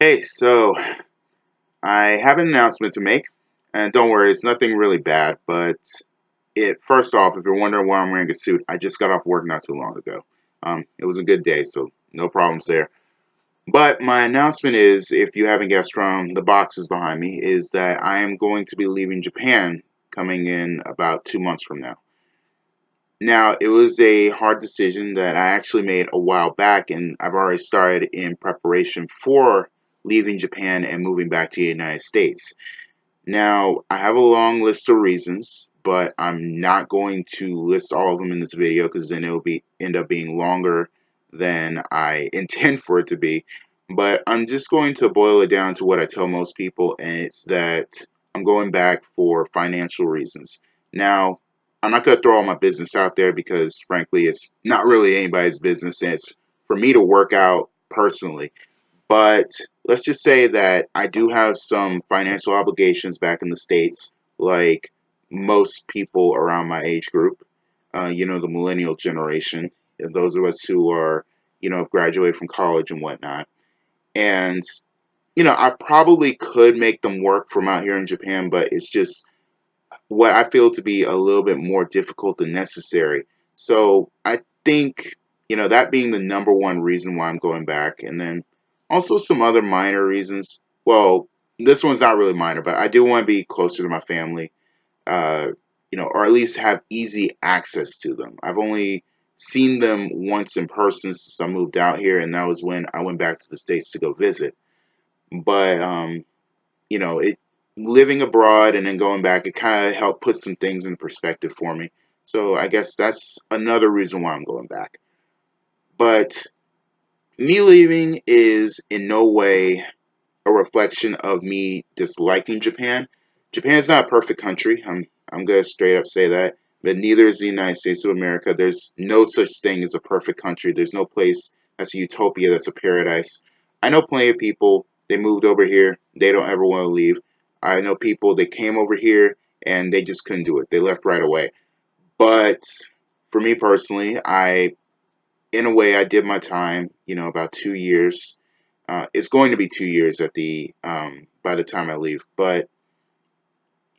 Hey, so I have an announcement to make, and don't worry, it's nothing really bad, but first off, if you're wondering why I'm wearing a suit, I just got off work not too long ago. It was a good day, so no problems there. But my announcement is, if you haven't guessed from the boxes behind me, is that I am going to be leaving Japan coming in about 2 months from now. Now, it was a hard decision that I actually made a while back, and I've already started in preparation for leaving Japan and moving back to the United States. Now, I have a long list of reasons, but I'm not going to list all of them in this video because then it'll be end up being longer than I intend for it to be. But I'm just going to boil it down to what I tell most people, and it's that I'm going back for financial reasons. Now, I'm not going to throw all my business out there because, frankly, it's not really anybody's business, and it's for me to work out personally. But let's just say that I do have some financial obligations back in the States, like most people around my age group, the millennial generation, those of us who are, have graduated from college and whatnot. And, I probably could make them work from out here in Japan, but it's just what I feel to be a little bit more difficult than necessary. So I think, that being the number one reason why I'm going back, and then also some other minor reasons. Well, this one's not really minor, but I do want to be closer to my family, uh, or at least have easy access to them. I've only seen them once in person since I moved out here, and that was when I went back to the States to go visit. But it living abroad and then going back, it kind of helped put some things in perspective for me. So I guess that's another reason why I'm going back. But me leaving is in no way a reflection of me disliking Japan. Japan's not a perfect country. I'm gonna straight up say that. But neither is the United States of America. There's no such thing as a perfect country. There's no place that's a utopia, that's a paradise. I know plenty of people, they moved over here, they don't ever want to leave. I know people that came over here and they just couldn't do it. They left right away. But for me personally, in a way, I did my time, about 2 years. It's going to be 2 years by the time I leave. But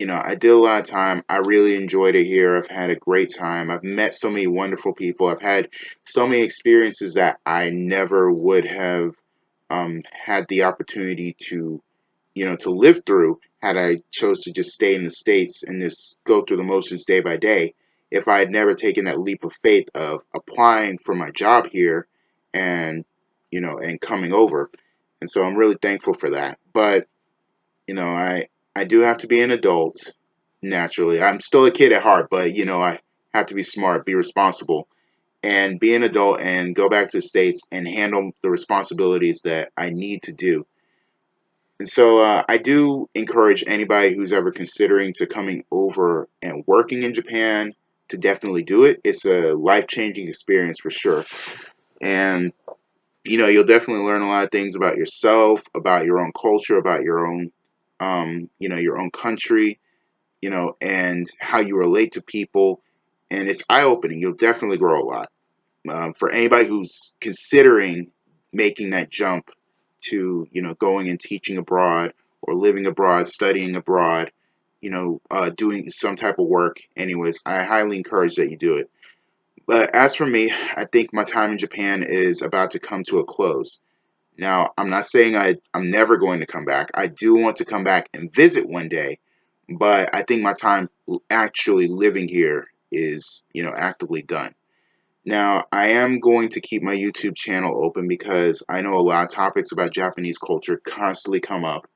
I did a lot of time. I really enjoyed it here. I've had a great time. I've met so many wonderful people. I've had so many experiences that I never would have had the opportunity to live through had I chose to just stay in the States and just go through the motions day by day. If I had never taken that leap of faith of applying for my job here and, and coming over. And so I'm really thankful for that. But, I do have to be an adult naturally. I'm still a kid at heart, but, I have to be smart, be responsible, and be an adult and go back to the States and handle the responsibilities that I need to do. And so I do encourage anybody who's ever considering to coming over and working in Japan to definitely do it. It's a life-changing experience for sure. And you'll definitely learn a lot of things about yourself, about your own culture, about your own country, and how you relate to people. And it's eye-opening. You'll definitely grow a lot. For anybody who's considering making that jump to going and teaching abroad or living abroad, studying abroad, doing some type of work. Anyways, I highly encourage that you do it. But as for me, I think my time in Japan is about to come to a close. Now, I'm not saying I'm never going to come back. I do want to come back and visit one day, but I think my time actually living here is, actively done. Now, I am going to keep my YouTube channel open because I know a lot of topics about Japanese culture constantly come up.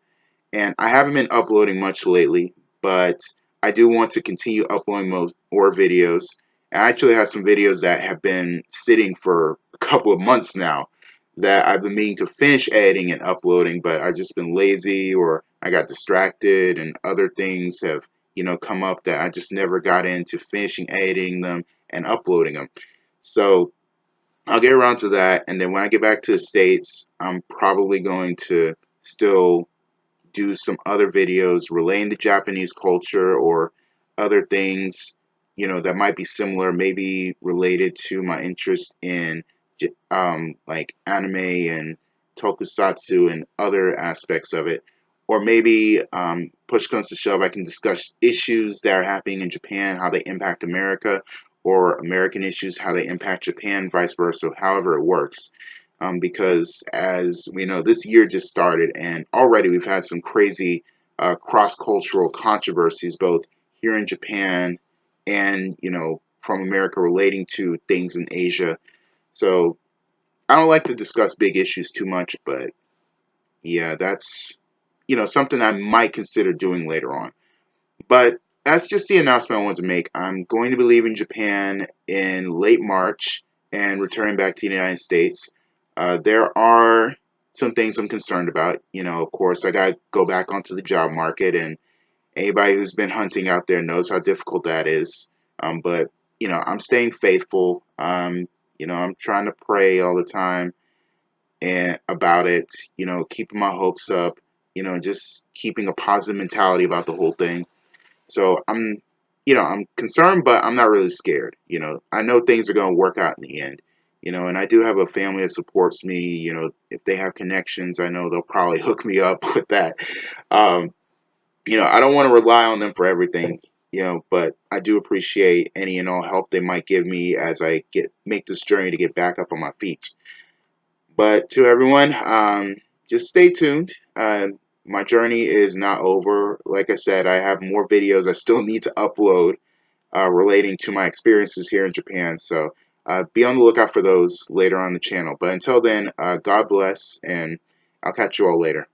And I haven't been uploading much lately, but I do want to continue uploading more videos. I actually have some videos that have been sitting for a couple of months now that I've been meaning to finish editing and uploading, but I've just been lazy or I got distracted and other things have, come up that I just never got into finishing editing them and uploading them. So I'll get around to that, and then when I get back to the States, I'm probably going to still do some other videos relating to Japanese culture or other things, that might be similar, maybe related to my interest in like anime and tokusatsu and other aspects of it. Or maybe push comes to shove, I can discuss issues that are happening in Japan, how they impact America, or American issues, how they impact Japan, vice versa, however it works. Because as we know, this year just started, and already we've had some crazy cross-cultural controversies, both here in Japan and, from America relating to things in Asia. So I don't like to discuss big issues too much, but yeah, that's, something I might consider doing later on. But that's just the announcement I wanted to make. I'm going to be leaving Japan in late March and returning back to the United States. There are some things I'm concerned about. Of course, I got to go back onto the job market, and anybody who's been hunting out there knows how difficult that is. But I'm staying faithful. I'm trying to pray all the time and about it. Keeping my hopes up. Just keeping a positive mentality about the whole thing. So I'm concerned, but I'm not really scared. I know things are going to work out in the end. And I do have a family that supports me. If they have connections, I know they'll probably hook me up with that. Um, I don't want to rely on them for everything. But I do appreciate any and all help they might give me as I make this journey to get back up on my feet. But to everyone, just stay tuned. My journey is not over. Like I said, I have more videos I still need to upload relating to my experiences here in Japan. So be on the lookout for those later on the channel. But until then, God bless, and I'll catch you all later.